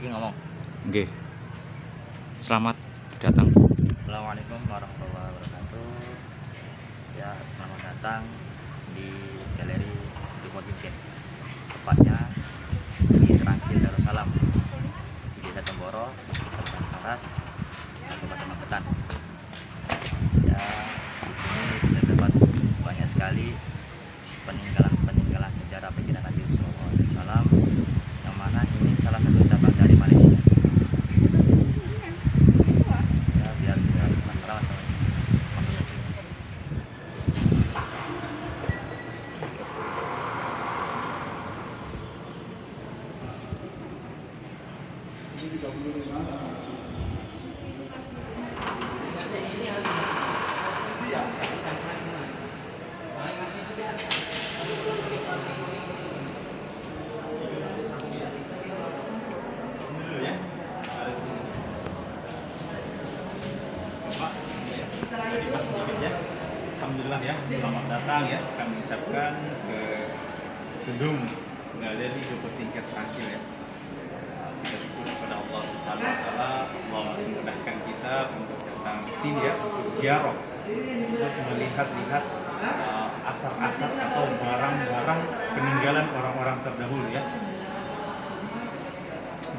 Iki ngomong. Oke. Selamat datang. Assalamualaikum warahmatullahi wabarakatuh. Ya, selamat datang di Galeri Dipotinkin. Tepatnya di Trangkil Darussalam, di Desa Temboro, Kabupaten Karas, Kabupaten Magetan. Ya, di sini kita dapat banyak sekali peninggalan sejarah baginda Nabi Sallallahu Alaihi Wasallam, yang mana ini salah satu cabang dari Malaysia. Ya, biar masalah sama ini. Alhamdulillah ya, selamat datang ya. Kami ucapkan ke gedung Galeri Dipotinkin Trangkil ya. Kita syukur kepada Allah Subhanahu wa taala, Allah memudahkan kita untuk datang ke sini ya, untuk ziarah, untuk melihat-lihat asar-asar atau barang-barang peninggalan orang-orang terdahulu ya.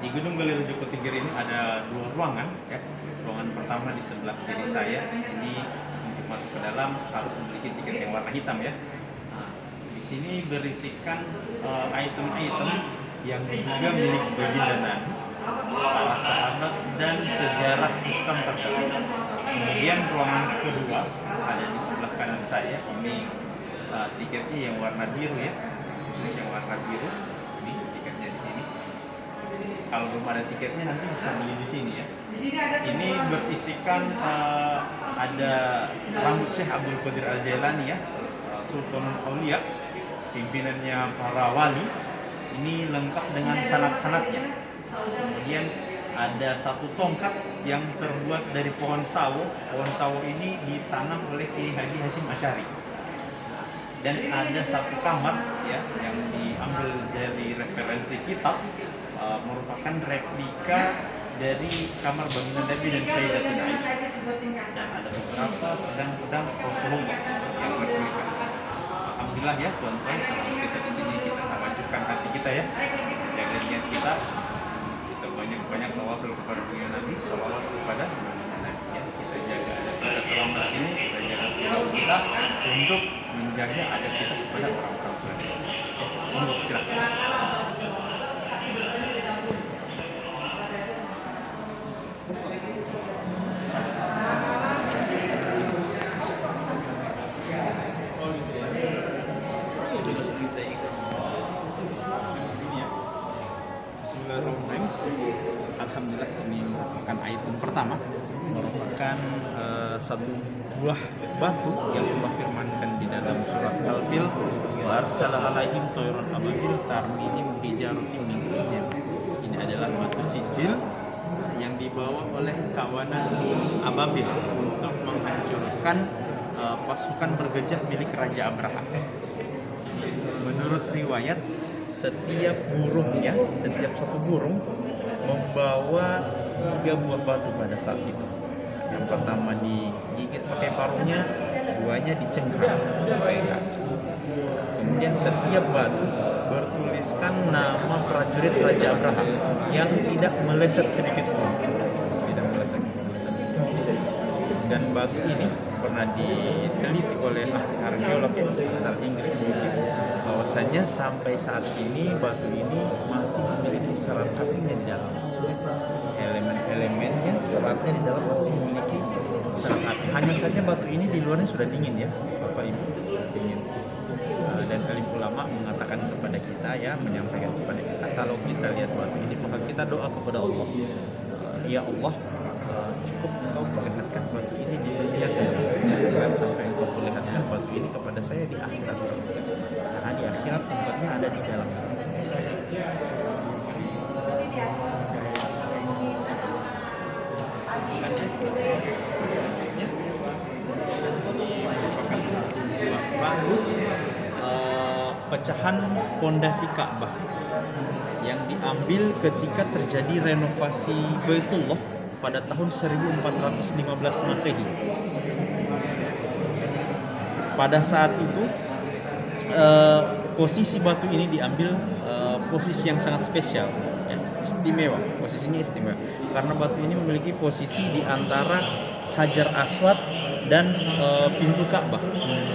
Di gedung Galeri Dipotinkin ini ada dua ruangan ya. Ruangan pertama di sebelah kiri saya ini untuk masuk ke dalam harus memiliki tiket yang warna hitam ya. Nah, di sini berisikan item-item yang juga milik baginda Nabi, para sahabat dan sejarah Islam terdahulu. Kemudian ruangan kedua ada di sebelah kanan saya, ini tiketnya yang warna biru ya, khusus yang warna biru. Ini tiketnya di sini. Kalau belum ada tiketnya nanti bisa beli di sini ya. Ini berisikan ada rambut Syekh Abdul Qadir Al-Jailani ya, Sultanul Aulia, pimpinannya para wali. Ini lengkap dengan sanad-sanadnya. Kemudian ada satu tongkat yang terbuat dari pohon sawo. Pohon sawo ini ditanam oleh Kiai Haji Hasyim Asy'ari. Dan ada satu kamar ya yang diambil dari referensi kitab, merupakan replika dari kamar baginda Nabi dan Sayyidatina Aisyah. Dan ada beberapa pedang-pedang Rasulullah yang replika. Alhamdulillah ya tuan-tuan, selama kita di sini kita memajukan hati kita ya, jaga niat kita banyak tawasul kepada baginda Nabi, sholawat kepada baginda Nabi ya. Kita jaga adab kita selama di sini, kita jaga kita untuk menjaga adab kita kepada orang-orang soleh. Monggo silakan. Alhamdulillah, ini merupakan item pertama, merupakan satu buah batu yang Allah firmankan di dalam surat Al-Fil, wa arsala alaihim tayran ababil tarmihim bijaratin min sijil. Ini adalah batu sijil yang dibawa oleh kawanan ababil untuk menghancurkan pasukan bergejah milik Raja Abraha. Menurut riwayat, setiap satu burung membawa 3 buah batu pada saat itu. Yang pertama digigit pakai paruhnya, duanya dicengkram pakai kaki. Kemudian setiap batu bertuliskan nama prajurit Raja Abraha yang tidak meleset sedikit pun. Tidak meleset sedikit. Dan batu ini pernah diteliti oleh arkeolog asal Inggris, bahwasanya sampai saat ini batu ini masih memiliki serat apinya di dalam. Elemen-elemennya, seratnya di dalam masih memiliki serat api. Hanya saja batu ini di luarnya sudah dingin ya, Bapak Ibu, dingin. Dan alim ulama mengatakan kepada kita ya, menyampaikan kepada kita, kalau kita lihat batu ini maka kita doa kepada Allah, ya Allah, cukup engkau perlihatkan batu ini di dunia saja, jangan sampai engkau perlihatkan batu ini kepada saya di akhirat, karena di akhirat tempatnya ada di dalam. Ini merupakan satu buah batu pecahan pondasi Ka'bah yang diambil ketika terjadi renovasi Baitullah pada tahun 1415 Masehi. Pada saat itu posisi batu ini diambil posisi yang sangat spesial, ya, istimewa. Posisinya istimewa karena batu ini memiliki posisi di antara Hajar Aswad dan pintu Ka'bah.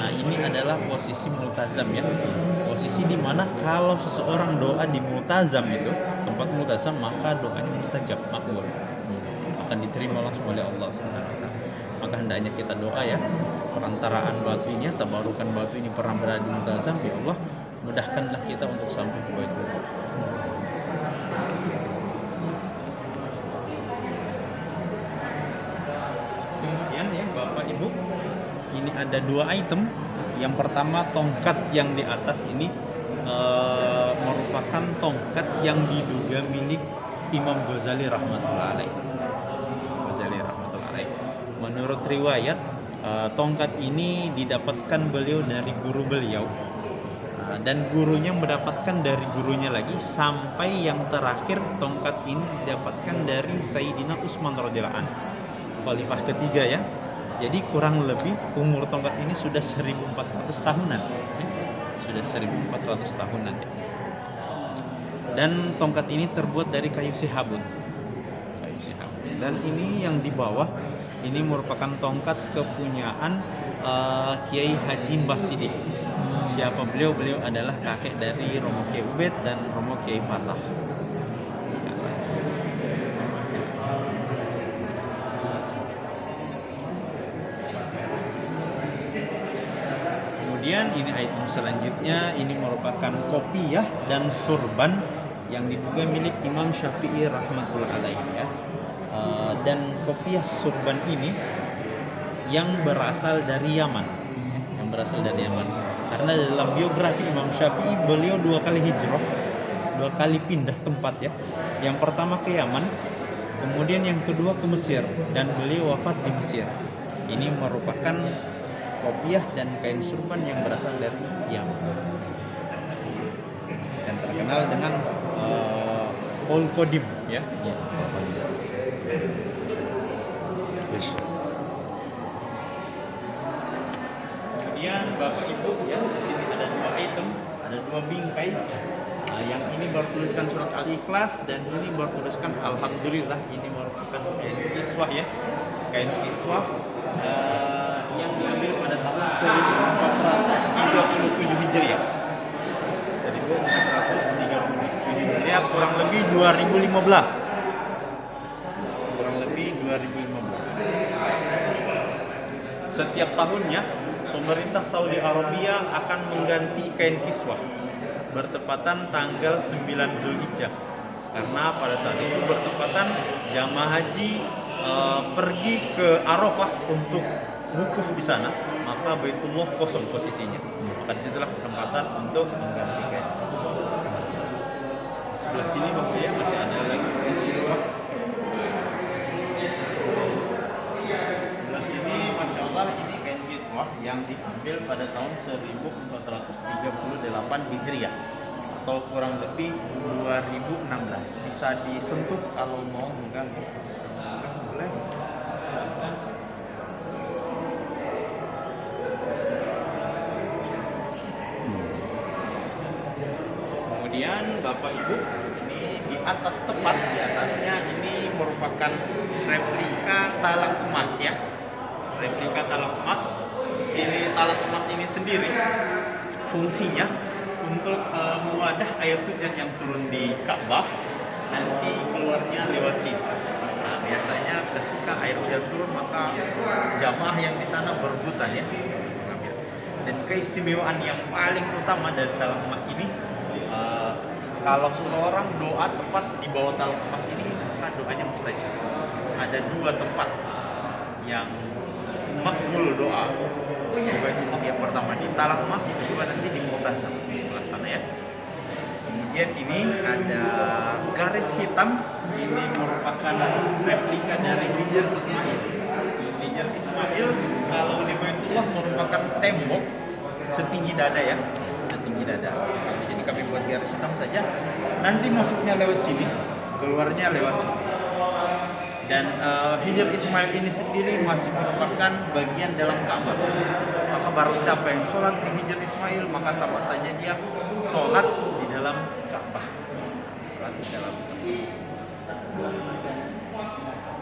Nah, ini adalah posisi multazam, ya. Posisi di mana kalau seseorang doa di multazam itu, tempat multazam, maka doanya mustajab, makbul. Akan diterima langsung oleh Allah Subhanahu wa taala. Maka hendaknya kita doa, ya, perantaraan batu ini, tabarukan batu ini pernah berada di multazam, ya Allah, mudahkanlah kita untuk sampai ke Baitullah. Kemudian, ya Bapak Ibu, ini ada dua item. Yang pertama, tongkat yang di atas ini merupakan tongkat yang diduga milik Imam Ghazali rahmatullah alaih. Menurut riwayat, tongkat ini didapatkan beliau dari guru beliau, dan gurunya mendapatkan dari gurunya lagi, sampai yang terakhir tongkat ini didapatkan dari Sayyidina Utsman radhiyallahu anhu, khalifah ketiga, ya. Jadi kurang lebih umur tongkat ini sudah 1400 tahunan, ya. Sudah 1400 tahunan, ya. Dan tongkat ini terbuat dari kayu sihabun. Dan ini yang di bawah ini merupakan tongkat kepunyaan Kiai Haji Mbah Sidik. Siapa beliau? Beliau adalah kakek dari Romo Kiai Ubed dan Romo Kiai Fatah. Kemudian ini item selanjutnya, ini merupakan kopiah dan surban yang diduga milik Imam Syafi'i rahmatullah alaihi, ya. Dan kopiah surban ini yang berasal dari Yaman, karena dalam biografi Imam Syafi'i, beliau 2 kali hijrah, 2 kali pindah tempat, ya. Yang pertama ke Yaman, kemudian yang kedua ke Mesir, dan beliau wafat di Mesir. Ini merupakan kopiah dan kain surban yang berasal dari Yaman dan terkenal dengan Ul Qadim, ya. Kemudian Bapak Ibu, ya, di sini ada 2 item, ada 2 bingkai. Yang ini bertuliskan surat Al-Ikhlas dan ini bertuliskan Alhamdulillah. Ini merupakan kain kiswah, ya, kain kiswah yang diambil pada tahun 1437 Hijriah. 1437 Hijriah, kurang lebih 2015. Setiap tahunnya pemerintah Saudi Arabia akan mengganti kain kiswah bertepatan tanggal 9 Zulhijjah, karena pada saat itu bertepatan jamaah haji pergi ke Arafah untuk wukuf di sana, maka Baitullah kosong posisinya. Maka disitulah kesempatan untuk mengganti kain kiswah. Sebelah sini Bapak, ya, masih ada lagi kain kiswah. Sebelah sini, Masya Allah, ini kain kiswah yang diambil pada tahun 1438 Hijriah atau kurang lebih 2016. Bisa disentuh kalau mau, enggak boleh. Kemudian Bapak Ibu, ini di atas, tepat di atasnya, ini merupakan replika talang emas, ya. Replika talang emas. Ini talang emas ini sendiri fungsinya untuk mewadah air hujan yang turun di Ka'bah, nanti keluarnya lewat sini. Nah, biasanya ketika air hujan turun, maka jamaah yang di sana berebutan, ya. Dan keistimewaan yang paling utama dari talang emas ini, kalau seseorang doa tepat di bawah talang emas ini, maka doanya mustajab. Ada 2 tempat yang makbul doa. Yang pertama di talang emas, yang kedua nanti di multazam sebelah sana, ya. Kemudian ini ada garis hitam, ini merupakan replika dari Hijr Ismail. Hijr Ismail kalau di Baitullah merupakan tembok setinggi dada, ya, setinggi dada. Kalau di sini kami buat garis hitam saja. Nanti masuknya lewat sini, keluarnya lewat sini. Dan Hijr Ismail ini sendiri masih merupakan bagian dalam Ka'bah. Maka barang siapa yang sholat di Hijr Ismail, maka sama saja dia sholat di dalam Ka'bah. Sholat di dalam Ka'bah.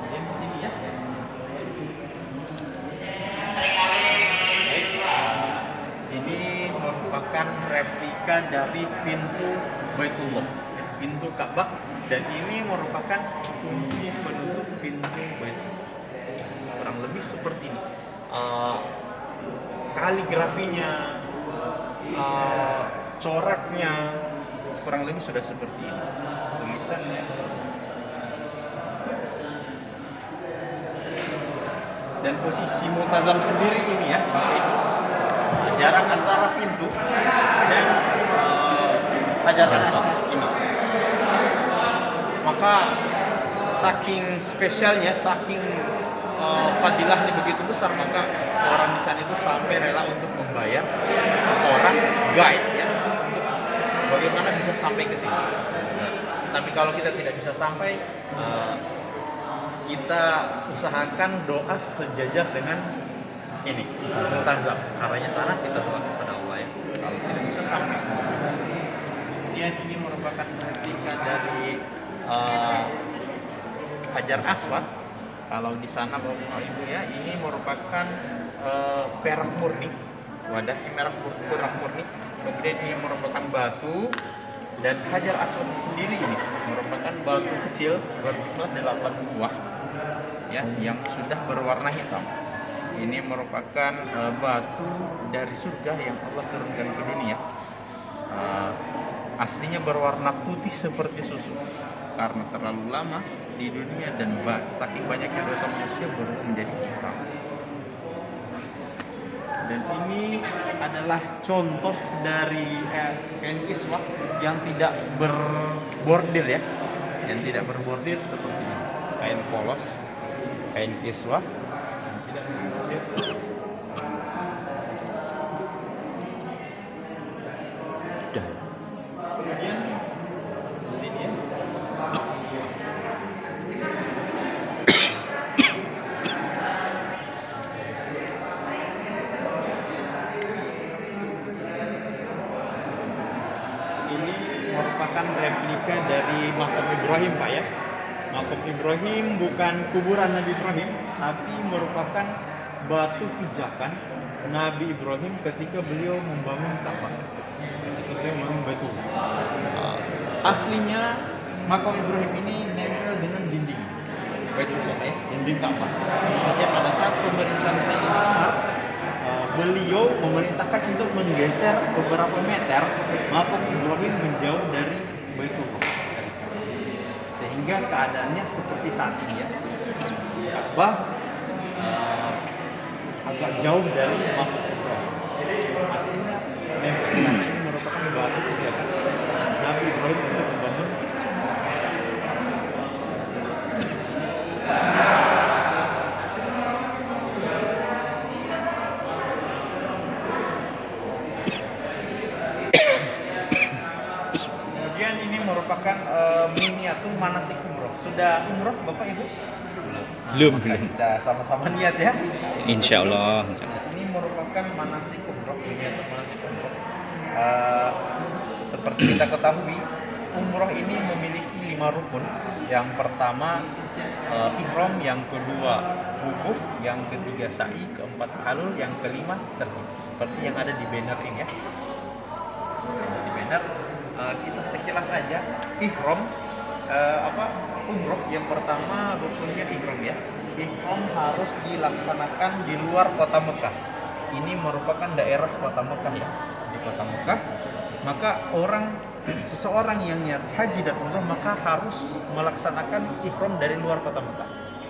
Jadi di sini ya. Baik, ini merupakan replika dari pintu Baitullah, pintu Ka'bah, dan ini merupakan kunci penutup pintu Baitullah. Kurang lebih seperti ini. Kaligrafinya, coraknya kurang lebih sudah seperti ini. Tulisannya dan posisi multazam sendiri ini ya, Bapak Ibu, jarak antara pintu dan Hajar Aswad ini. Maka saking spesialnya, saking fadilahnya begitu besar, maka orang di sana itu sampai rela untuk membayar orang guide ya untuk bagaimana bisa sampai ke sini. Tapi kalau kita tidak bisa sampai, kita usahakan doa sejajar dengan ini multazam. Arahnya sana kita doa kepada Allah ya. Kalau tidak bisa sampai. Kemudian ini merupakan replika dari Hajar Aswad. Kalau di sana Bapak Ibu ya, ini merupakan perak murni, wadahnya perak murni. Kemudian ini merupakan batu, dan Hajar Aswad sendiri ini merupakan batu kecil berjumlah 8 buah ya, yang sudah berwarna hitam. Ini merupakan batu dari surga yang Allah turunkan ke dunia. Aslinya berwarna putih seperti susu, karena terlalu lama di dunia dan saking banyaknya dosa manusia berubah menjadi hitam. Dan ini adalah contoh dari kain kiswah yang tidak berbordir ya, yang tidak berbordir seperti ini. Kain polos, kain kiswah yang tidak berbordir. Kemudian di sini ya. Ini merupakan replika dari makam Ibrahim, Pak ya. Makam Ibrahim bukan kuburan Nabi Ibrahim, tapi merupakan batu pijakan Nabi Ibrahim ketika beliau membangun Ka'bah. Ketika membangun Baitullah. Aslinya makam Ibrahim ini nempel dengan dinding Baitullah ya, dinding Ka'bah. Hanya saja pada saat pemerintahan Sayyidina Umar, beliau memerintahkan untuk menggeser beberapa meter makam Ibrahim menjauh dari Baitullah, sehingga keadaannya seperti saat ini ya. Ka'bah agak jauh dari makam Ibrahim. Aslinya ini merupakan batu pijakan Nabi Ibrahim untuk membangun. Kemudian ini merupakan miniatur manasik umroh. Sudah umroh Bapak Ibu? Belum. Kita sama-sama niat ya. Insya Allah. Ini merupakan manasik umroh, miniatur manasik umroh. Seperti kita ketahui, umroh ini memiliki 5 rukun. Yang pertama ihram, yang kedua wukuf, yang ketiga sa'i, keempat halul, yang kelima tertib. Seperti yang ada di banner ini ya. Di banner kita sekilas aja ihram umroh. Yang pertama rukunnya ihram ya. Ihram harus dilaksanakan di luar kota Mekah. Ini merupakan daerah kota Mekah ya. Di kota Mekah, maka seseorang yang niat haji dan umroh maka harus melaksanakan ihram dari luar kota Mekah.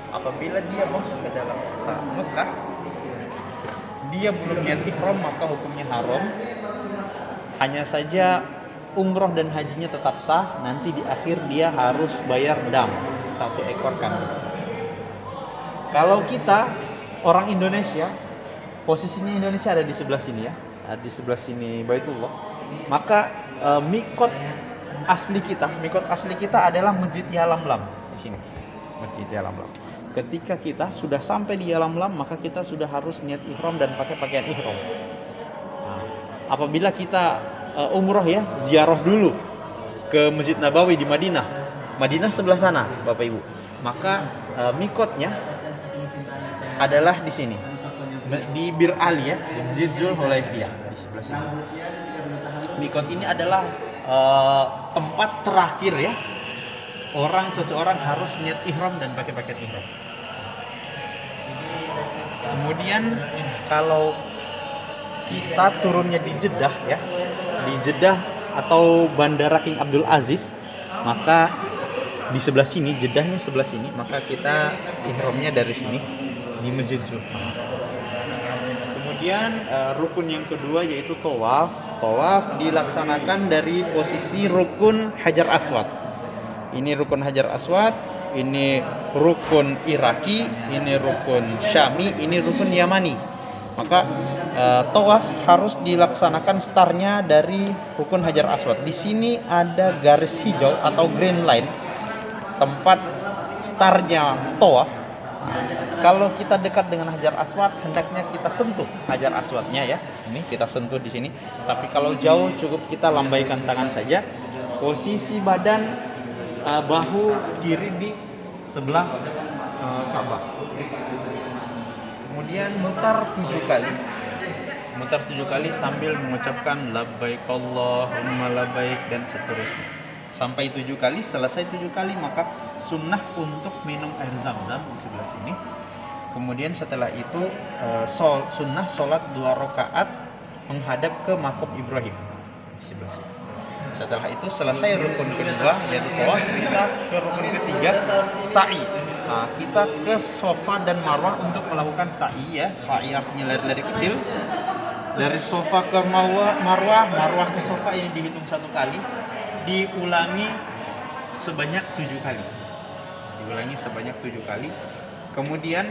Apabila dia masuk ke dalam kota Mekah, dia belum niat ihram, maka hukumnya haram. Hanya saja umroh dan hajinya tetap sah. Nanti di akhir dia harus bayar dam 1 ekor kambing. Kalau kita orang Indonesia, posisinya Indonesia ada di sebelah sini ya. Di sebelah sini Baitullah. maka mikot asli kita adalah Masjid Yalamlam di sini. Masjid Yalamlam. Ketika kita sudah sampai di Yalamlam, maka kita sudah harus niat ihram dan pakai pakaian ihram. Nah, apabila kita umroh ya, ziarah dulu ke Masjid Nabawi di Madinah. Madinah sebelah sana, Bapak Ibu. Maka mikotnya adalah di sini. Di Bir Ali ya, di Masjid Zulhulaifiyah di sebelah sini. Mikot ini adalah tempat terakhir ya. Seseorang harus niat ihram dan pakai pakaian ihram. Kemudian kalau kita turunnya di Jeddah ya, di Jeddah atau Bandara King Abdul Aziz, maka di sebelah sini, Jeddahnya sebelah sini, maka kita ihramnya dari sini di Masjid Zulfa. Kemudian rukun yang kedua yaitu tawaf. Tawaf dilaksanakan dari posisi rukun Hajar Aswad. Ini rukun Hajar Aswad, ini rukun Iraki, ini rukun Syami, ini rukun Yamani. Maka tawaf harus dilaksanakan startnya dari rukun Hajar Aswad. Di sini ada garis hijau atau green line, tempat startnya tawaf. Kalau kita dekat dengan Hajar Aswad, hendaknya kita sentuh Hajar Aswadnya ya. Ini kita sentuh di sini. Tapi kalau jauh cukup kita lambaikan tangan saja. Posisi badan bahu kiri di sebelah Ka'bah. Kemudian mutar 7 kali. Mutar 7 kali sambil mengucapkan labbaik Allahumma labbaik dan seterusnya. Sampai 7 kali, selesai 7 kali maka sunnah untuk minum air zam-zam di sebelah sini. Kemudian setelah itu sunnah sholat 2 rakaat menghadap ke makom Ibrahim di sebelah sini. Setelah itu selesai rukun kedua yaitu tawaf, kita ke rukun ketiga sa'i. Nah, kita ke Safa dan Marwah untuk melakukan sa'i ya. Sa'i artinya lari-lari kecil. Dari Safa ke Marwah, Marwah ke Safa ini dihitung 1 kali, diulangi sebanyak 7 kali. Diulangi sebanyak 7 kali. Kemudian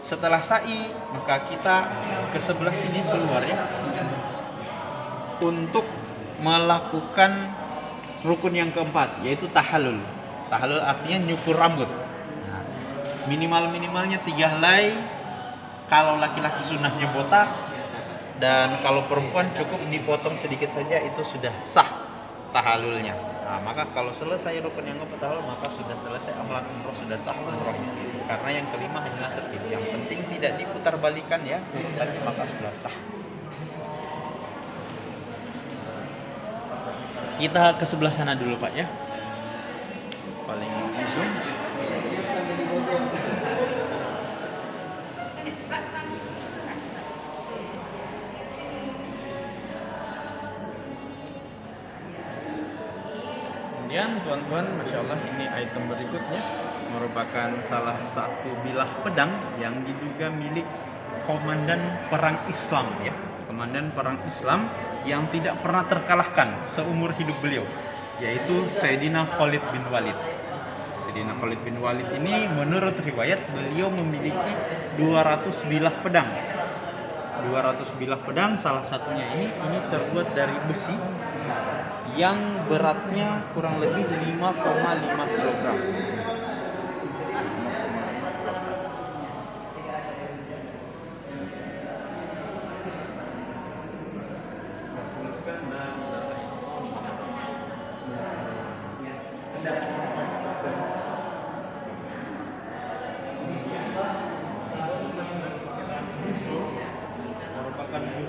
setelah sa'i maka kita ke sebelah sini keluar ya, untuk melakukan rukun yang keempat yaitu tahallul. Tahallul artinya nyukur rambut. Nah, minimalnya 3 helai. Kalau laki-laki sunnahnya botak, dan kalau perempuan cukup dipotong sedikit saja, itu sudah sah tahallulnya. Nah, maka kalau selesai rukun yang keempat tahallul, maka sudah selesai amalan umroh, sudah sah umrohnya. Karena yang kelima hanyalah tertib. Yang penting tidak diputar balikan ya urutannya, maka sudah sah. Kita ke sebelah sana dulu Pak ya. Paling ujung. Kemudian tuan-tuan, Masya Allah, ini item berikutnya merupakan salah satu bilah pedang yang diduga milik komandan perang Islam ya. Komandan perang Islam yang tidak pernah terkalahkan seumur hidup beliau, yaitu Sayyidina Khalid bin Walid. Sayyidina Khalid bin Walid ini menurut riwayat beliau memiliki 200 bilah pedang. 200 bilah pedang, salah satunya ini terbuat dari besi yang beratnya kurang lebih 5,5 kg.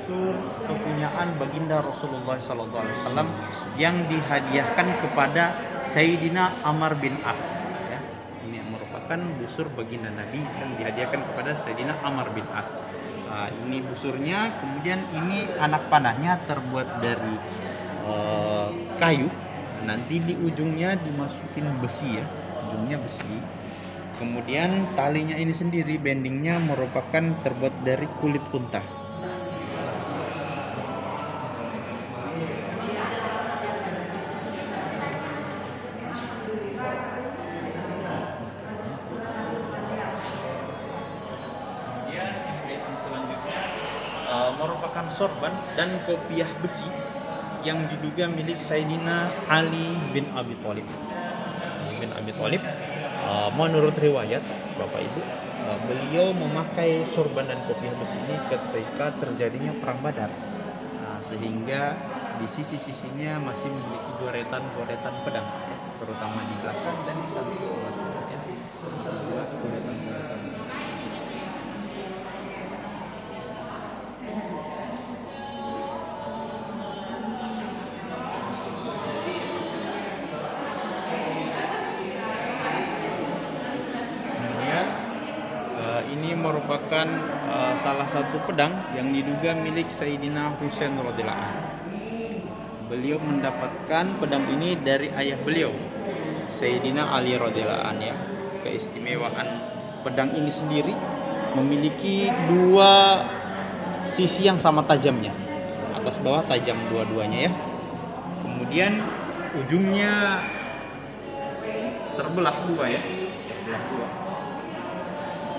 Busur kepunyaan baginda Rasulullah SAW yang dihadiahkan kepada Sayyidina Amr bin As ya. Ini yang merupakan busur baginda Nabi yang dihadiahkan kepada Sayyidina Amr bin As. Ini busurnya, kemudian ini anak panahnya terbuat dari kayu. Nanti di ujungnya dimasukin besi ya, ujungnya besi. Kemudian talinya ini sendiri, bendingnya merupakan terbuat dari kulit unta. Merupakan sorban dan kopiah besi yang diduga milik Sayyidina Ali bin Abi Thalib. Menurut riwayat Bapak Ibu, beliau memakai sorban dan kopiah besi ini ketika terjadinya perang Badar. Sehingga di sisi-sisinya masih memiliki goretan-goretan pedang, terutama di belakang dan di samping sebelah sana ya. Jelas goretan-goretan. Kemudian ini merupakan salah satu pedang yang diduga milik Sayyidina Husain radhiyallahu anhu. Beliau mendapatkan pedang ini dari ayah beliau, Sayyidina Ali radhiyallahu anhu ya. Keistimewaan pedang ini sendiri memiliki dua sisi yang sama tajamnya, atas bawah tajam dua-duanya ya. Kemudian ujungnya terbelah dua ya, terbelah dua.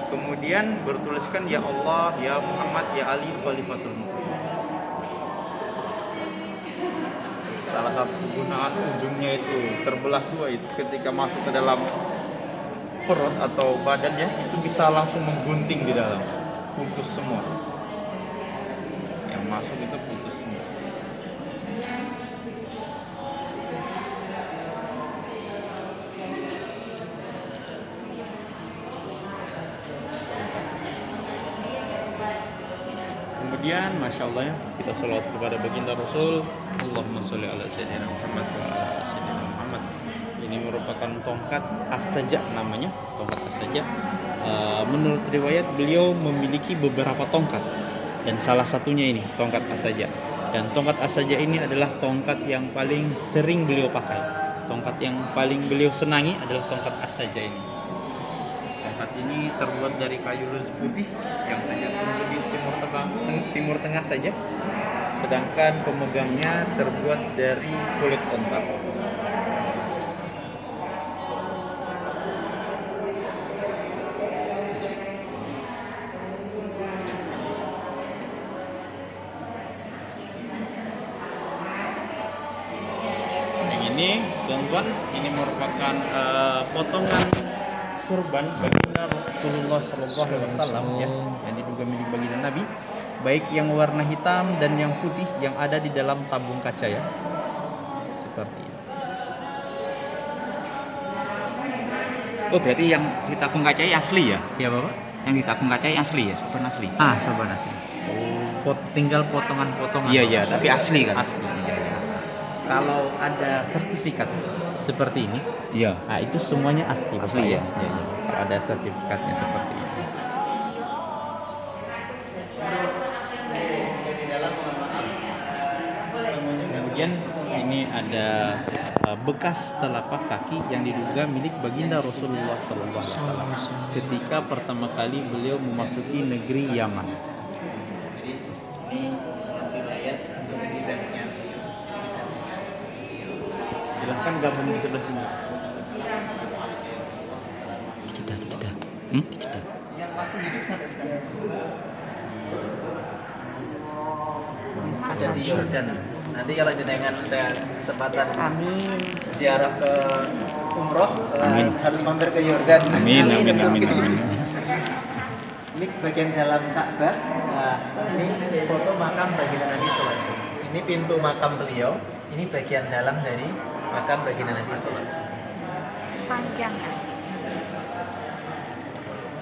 Kemudian bertuliskan ya Allah, ya Muhammad, ya Ali Khalifatul Mu'min. Salah satu penggunaan ujungnya itu terbelah dua itu ketika masuk ke dalam perut atau badannya itu bisa langsung menggunting di dalam, putus semua. Yang masuk itu putus semua. Kemudian Masya Allah ya, kita salawat kepada baginda Rasul. Allahumma sholli ala sayyidina Muhammad wa ala sayyidina Muhammad. Ini merupakan tongkat as-saja namanya, tongkat as-saja. Menurut riwayat beliau memiliki beberapa tongkat dan salah satunya ini tongkat as-saja. Dan tongkat as-saja ini adalah tongkat yang paling sering beliau pakai. Tongkat yang paling beliau senangi adalah tongkat as-saja ini. Tongkat ini terbuat dari kayu lus putih yang hanya tumbuh di timur tengah saja, sedangkan pemegangnya terbuat dari kulit onta. Yang ini, tuan-tuan, ini merupakan potongan sorban baginda Rasulullah Sallallahu Alaihi Wasallam ya, yang diduga milik baginda Nabi, baik yang warna hitam dan yang putih yang ada di dalam tabung kaca ya, seperti ini. Oh, berarti yang di tabung kaca asli ya? Ya Bapak? Yang di tabung kaca asli ya, sorban asli. Sorban asli. Tinggal potongan-potongan. Iya, tapi asli kan? Asli. Iya. Kalau ada sertifikat seperti ini, Iya. nah itu semuanya asli. Asli ya? Iya. Kalau ada sertifikatnya seperti ini. Kemudian ini ada bekas telapak kaki yang diduga milik baginda Rasulullah SAW ketika pertama kali beliau memasuki negeri Yaman. Silahkan gabung di sebelah sini. Tidak. Yang masih hidup sampai sekarang ada di Yordan. Nanti kalau jenengan ada kesempatan ziarah ke umroh, harus mampir ke Yordan. Amin. Ini bagian dalam Ka'bah. Nah, ini foto makam baginda Nabi SAW. Ini pintu makam beliau. Ini bagian dalam dari makam baginda Nabi SAW. Panjang ya?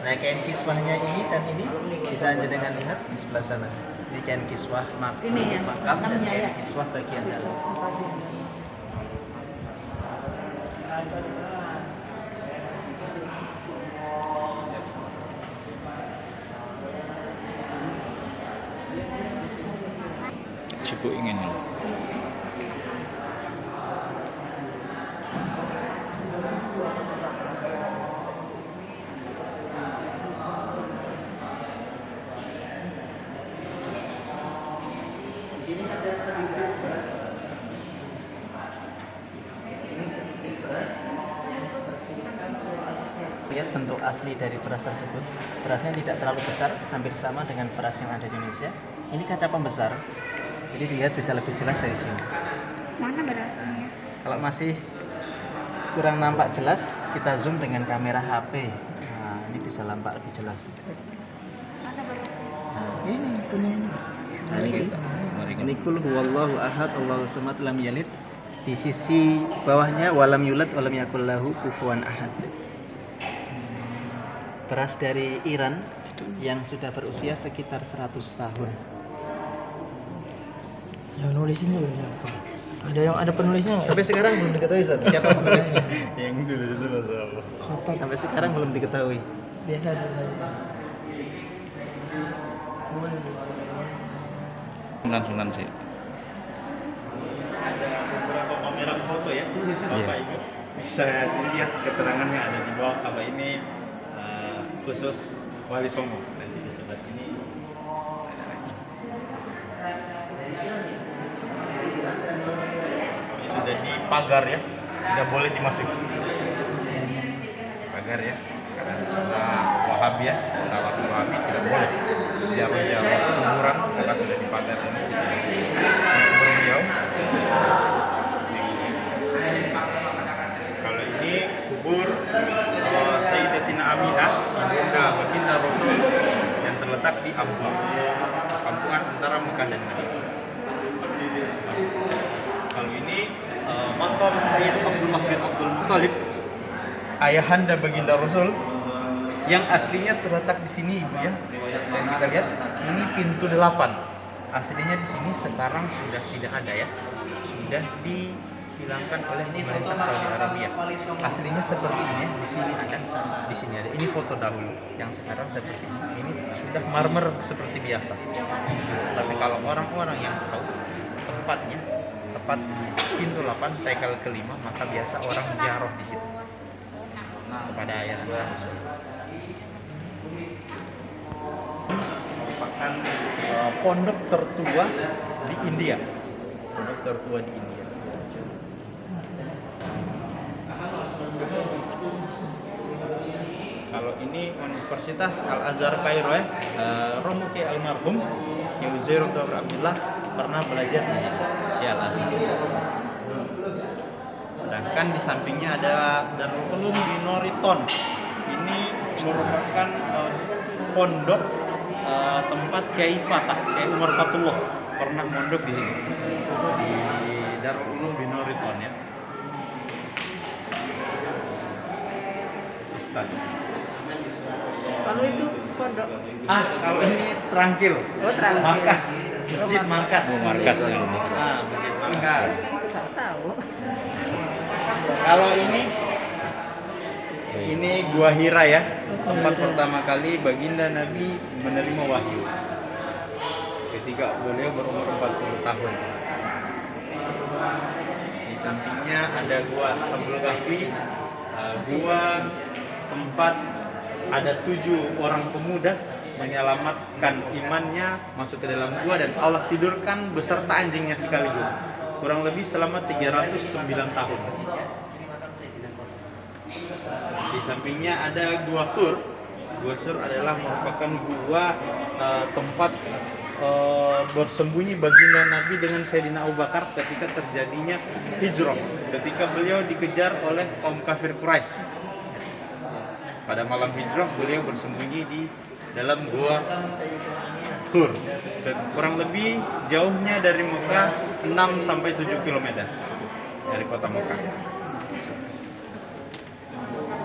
Nah, kain kiswahnya ini dan ini bisa jenengan lihat di sebelah sana. Ini kain kiswah Ini ya, makam dan makamnya kain ya. kiswah bagian dalam. Cukup ingin. Di sini ada sedikit beras. Ini sedikit beras yang tertuliskan surah Al-Ikhlas. Lihat bentuk asli dari beras tersebut. Berasnya tidak terlalu besar, hampir sama dengan beras yang ada di Indonesia. Ini kaca pembesar. Jadi dilihat bisa lebih jelas dari sini. Mana berasnya? Kalau masih kurang nampak jelas, kita zoom dengan kamera HP. Nah, ini bisa nampak lebih jelas. Mana berasnya? Nah, ini kuning. Nah, ini kul huwallahu ahad, Allahu samad, lam yalid. Di sisi bawahnya walam yulad walam yakul lahu kufuwan ahad. Beras dari Iran yang sudah berusia sekitar 100 tahun. Yang nulis ini ada penulisnya nggak? Sampai sekarang belum diketahui Ustaz, siapa penulisnya. Yang tulis itu bahasa apa? Khotak Sampai sekarang belum diketahui. biasa aja. Sunan sih. Ada beberapa pameran foto ya, Bapak Ibu bisa lihat keterangannya ada di bawah. Kalau ini khusus Wali Songo. Nanti di sebelah sini ada lagi. Ini sudah di pagar ya, tidak boleh dimasuki. Pagar ya, karena sama Wahabi ya, salah Wahabi tidak boleh. Ziarah kuburan karena sudah di pagar ini. Beliau. Kalau ini kubur Sayyidatina Aminah, ibunda baginda Rasul yang terletak di Ampang, kampungan antara Mekah dan Madinah. Kalau ini makam Sayyid Abdullah bin Abdul Muthalib, ayahanda baginda Rasul, yang aslinya terletak di sini Ibu ya. Saya kita lihat ini pintu 8. Aslinya di sini sekarang sudah tidak ada ya. Sudah dihilangkan oleh pemerintah Saudi Arabia. Aslinya seperti ini, di sini ada, di sini ada. Ini foto dahulu, yang sekarang seperti ini. Ini sudah marmer seperti biasa. Tapi kalau orang-orang yang tahu tempatnya, tepat di pintu 8 tekel kelima, maka biasa orang ziarah di situ kepada ayahanda Rasul. Merupakan pondok tertua di India. Pondok tertua di India. Kalau ini Universitas Al-Azhar Kairo ya, Romo Kiai almarhum Kiai Uzair Abdullah pernah belajar di Al-Azhar. Sedangkan di sampingnya ada Darul Ulum di Noriton. Ini merupakan pondok tempat Kiai Fatah, Kiai Umar Fatullah pernah mondok di sini di Darul Ulum di Noriton ya. Istana. Kalau itu pondok. Kalau ini Trangkil. Oh, Trangkil. Markas, Masjid Markas. Markas ya. Masjid Markas. Aku tak tahu. Kalau ini Gua Hira ya, tempat pertama kali baginda Nabi menerima wahyu ketika beliau berumur 40 tahun. Di sampingnya ada Gua Ashabul Kahfi, gua tempat ada 7 orang pemuda menyelamatkan imannya masuk ke dalam gua dan Allah tidurkan beserta anjingnya sekaligus. Kurang lebih selama 309 tahun. Di sampingnya ada Gua Sur. Gua Sur adalah merupakan gua tempat bersembunyi baginda Nabi dengan Sayyidina Abu Bakar ketika terjadinya hijrah, ketika beliau dikejar oleh kaum kafir Quraisy. Pada malam hijrah beliau bersembunyi di dalam Gua Sur. Dan kurang lebih jauhnya dari Mekah 6 sampai 7 km dari kota Mekah.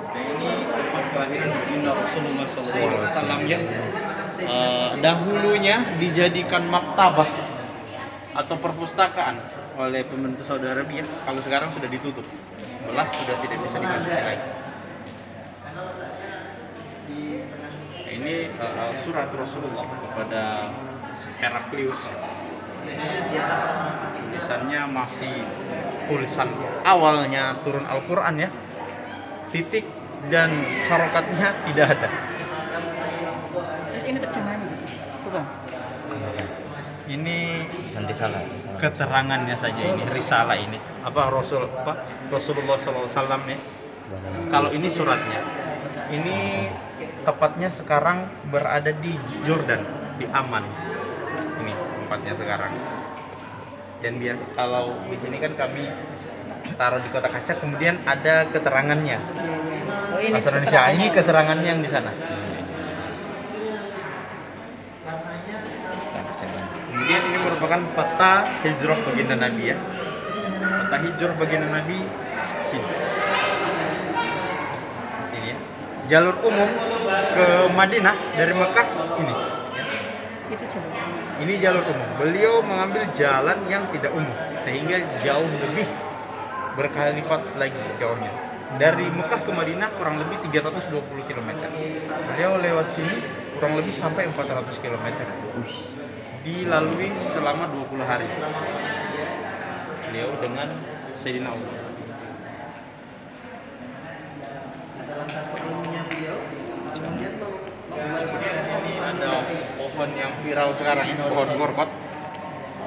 Dan ini tempat kelahiran baginda Rasulullah SAW yang dahulunya dijadikan maktabah atau perpustakaan oleh pemerintah Saudi Arabia. Kalau sekarang sudah ditutup, 11 sudah tidak bisa dimasuki lagi. Ini surat Rasulullah kepada Heraklius. Tulisannya masih tulisan awalnya turun Al-Quran ya. Titik dan harokatnya tidak ada. Terus ini terjemahannya? Bukan. Ini Santi salah. keterangannya saja, ini risalah ini. Rasulullah SAW ya. Kalau ini suratnya. Ini tepatnya sekarang berada di Jordan, di Amman. Ini tempatnya sekarang. Dan biasa kalau di sini kan kami taruh di kotak kaca, kemudian ada keterangannya. Oh, ini Bahasa Indonesia, ini keterangannya yang di sana. Kemudian ini merupakan peta hijrah baginda Nabi ya. Peta hijrah baginda Nabi sini. Sini ya. Jalur umum ke Madinah dari Mekah ini. Ya. itu jalur. Ini jalur umum. Beliau mengambil jalan yang tidak umum sehingga jauh lebih berkali lipat lagi jauhnya. Dari Mekah ke Madinah kurang lebih 320 km. Beliau lewat sini kurang lebih sampai 400 km. Dilalui selama 20 hari. Beliau dengan Sayyidina Abu Bakar. Salah satu ilmunya beliau, kemudian Ini ada pohon yang viral sekarang ini, pohon gorkot.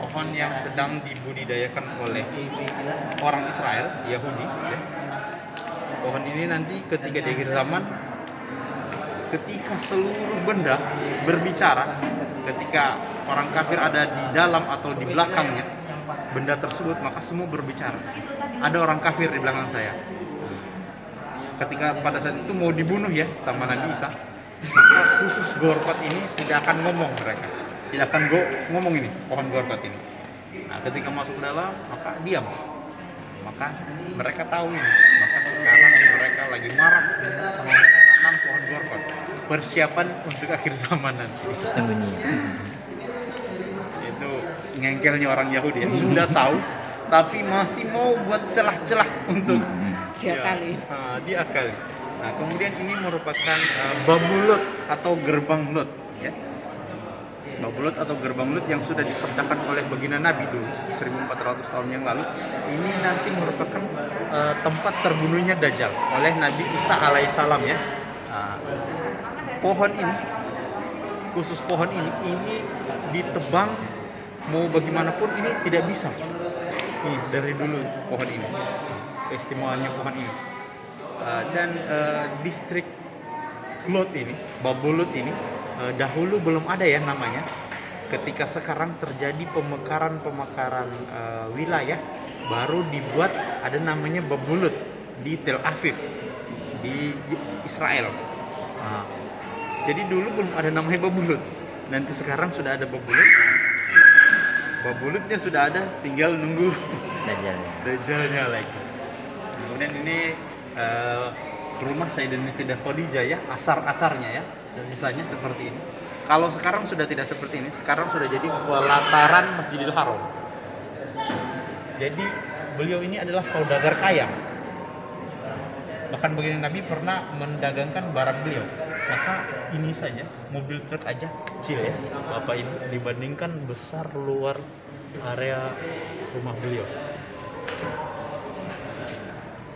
Pohon yang sedang dibudidayakan oleh orang Israel, Yahudi. Ya. Pohon ini nanti ketika di akhir zaman, ketika seluruh benda berbicara, ketika orang kafir ada di dalam atau di belakangnya benda tersebut, maka semua berbicara. Ada orang kafir di belakang saya. Ketika pada saat itu mau dibunuh ya sama Nabi Isa, maka khusus gorkot ini tidak akan ngomong mereka, tidak akan ngomong ini pohon gorkot ini. Nah, ketika masuk ke dalam maka diam, maka mereka tahu ini. Maka sekarang mereka lagi marah tanam pohon gorkot, persiapan untuk akhir zaman nanti. Sembunyi. Itu ngengkelnya orang Yahudi yang sudah tahu tapi masih mau buat celah-celah untuk Diakali. diakali. Nah, kemudian ini merupakan babulut atau gerbang Lut ya. Babulut atau gerbang Lut yang sudah disertakan oleh baginda Nabi dulu 1400 tahun yang lalu. Ini nanti merupakan tempat terbunuhnya Dajjal oleh Nabi Isa alaihissalam ya. Pohon ini, khusus pohon ini ditebang mau bagaimanapun ini tidak bisa. Ini dari dulu pohon ini, keistimewaannya pohon ini. Dan distrik Lut ini, Babulut ini dahulu belum ada ya namanya. Ketika sekarang terjadi pemekaran wilayah, baru dibuat ada namanya Babulut di Tel Aviv di Israel. Jadi dulu belum ada namanya Babulut. Nanti sekarang sudah ada Babulut. Babulutnya sudah ada, tinggal nunggu Dajjalnya lagi. Kemudian ini rumah Sayyidatina Khadijah ya, asar-asarnya ya, sisanya seperti ini. Kalau sekarang sudah tidak seperti ini, sekarang sudah jadi pelataran Masjidil Haram. Jadi beliau ini adalah saudagar kaya. Bahkan baginda Nabi pernah mendagangkan barang beliau. Maka ini saja mobil truk aja kecil ya, Bapak Ibu, dibandingkan besar luar area rumah beliau.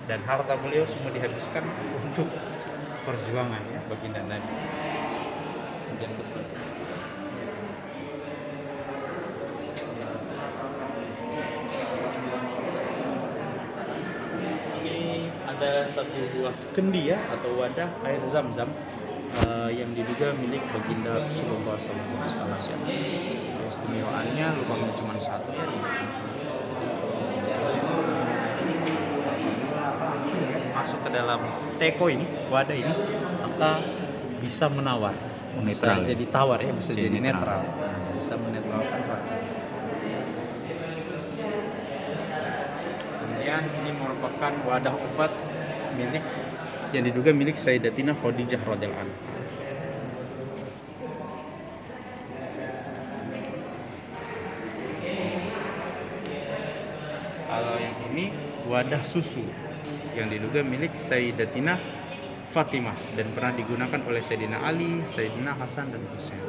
Dan harta beliau semua dihabiskan untuk perjuangan ya baginda Nabi. Ini ada satu buah kendi ya atau wadah air zam-zam yang diduga milik baginda Rasulullah SAW. Keistimewaannya lubangnya cuma satu ya. Masuk ke dalam teko ini, wadah ini, maka bisa menawar, bisa Netral. jadi tawar ya, bisa jadi netral. netral, bisa menetralkan racun. Kemudian ini merupakan wadah obat milik yang diduga milik Sayyidatina Khadijah radhiyallahu anha. Kalau yang ini wadah susu yang diduga milik Sayyidatina Fatimah dan pernah digunakan oleh Sayyidina Ali, Sayyidina Hasan dan Husain.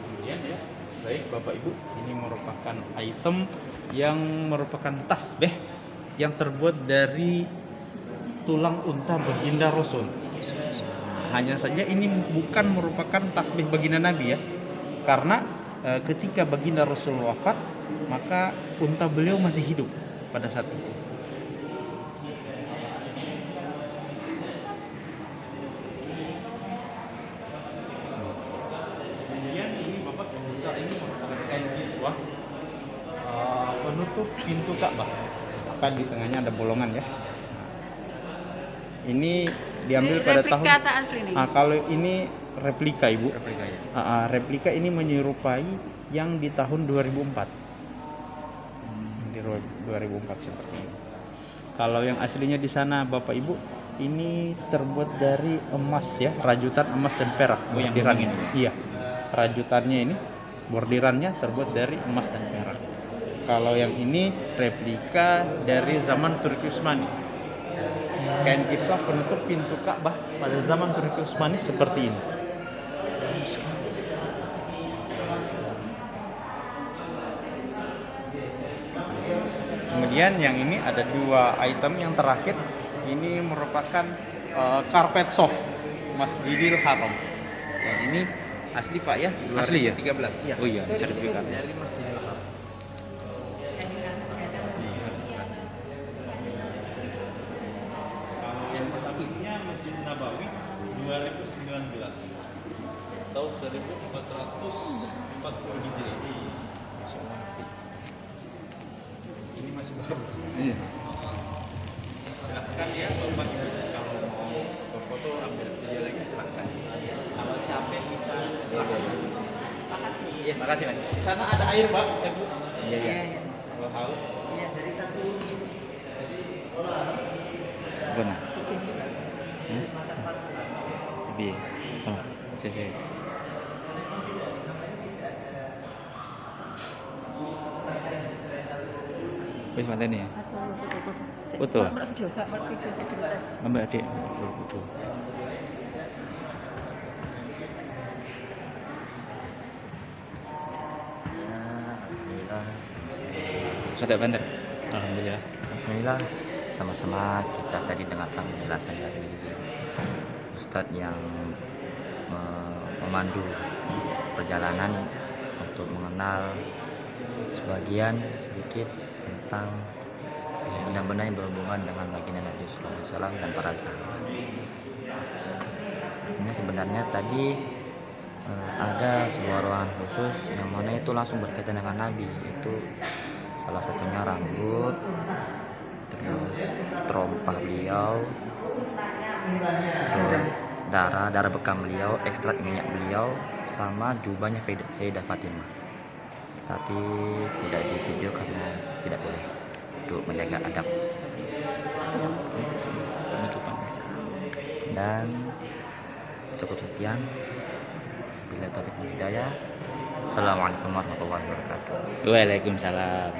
Kemudian ya, baik Bapak Ibu, ini merupakan item yang merupakan tasbih yang terbuat dari tulang unta baginda Rasul. Hanya saja ini bukan merupakan tasbih baginda Nabi ya, karena ketika baginda Rasul wafat, maka unta beliau masih hidup pada saat itu. penutup pintu Ka'bah. Kan di tengahnya ada bolongan ya. Ini diambil pada tahun. Replika atau asli nih? Kalau ini replika Ibu. Replika ya. Replika ini menyerupai yang di tahun 2004. Di 2004 seperti ini. Kalau yang aslinya di sana Bapak Ibu, ini terbuat dari emas ya, rajutan emas dan perak. Oh, yang Bordiran ini? Iya. Rajutannya ini, bordirannya terbuat dari emas dan perak. Kalau yang ini replika dari zaman Turki Utsmani. Kain kiswah penutup pintu Ka'bah pada zaman Turki Utsmani seperti ini. Kemudian yang ini ada dua item yang terakhir. Ini merupakan karpet soft Masjidil Haram. Yang ini asli Pak ya, Asli ya? 2013. Iya. Oh iya, sertifikat. Dari Masjidil Haram. Yang satunya Masjid Nabawi 2019 atau 1440 Hijriah. Ini masih baru. Iya. Silahkan ya Bapak Ibu, kalau mau foto ambil video lagi silahkan. Kalau capek bisa istirahat. Iya, Makasih Mas. di sana ada air Pak, ya Bu. Iya iya. Kalau haus. Dari satu Benar. Tapi, oh, saya. Wis manten ya. Foto. Buat video, Kak, buat video sedikit. Mbak Adik, foto. Ya, alhamdulillah. Sudah banter. Alhamdulillah. Alhamdulillah, sama-sama kita tadi dengarkan penjelasan dari Ustadz yang memandu perjalanan untuk mengenal sebagian sedikit tentang benda-benda yang berhubungan dengan baginda Nabi Sallallahu Alaihi Wasallam dan para sahabat. Artinya sebenarnya tadi ada sebuah ruangan khusus yang mana itu langsung berkaitan dengan Nabi, itu salah satunya rambut, terus terompah beliau, terus darah bekam beliau, ekstrak minyak beliau, sama jubahnya Sayyidah Fatimah. Tapi tidak di video karena tidak boleh, untuk menjaga adab. Penutupan. Dan cukup sekian. Bila taufik wal hidayah. Assalamualaikum warahmatullahi wabarakatuh. Waalaikumsalam.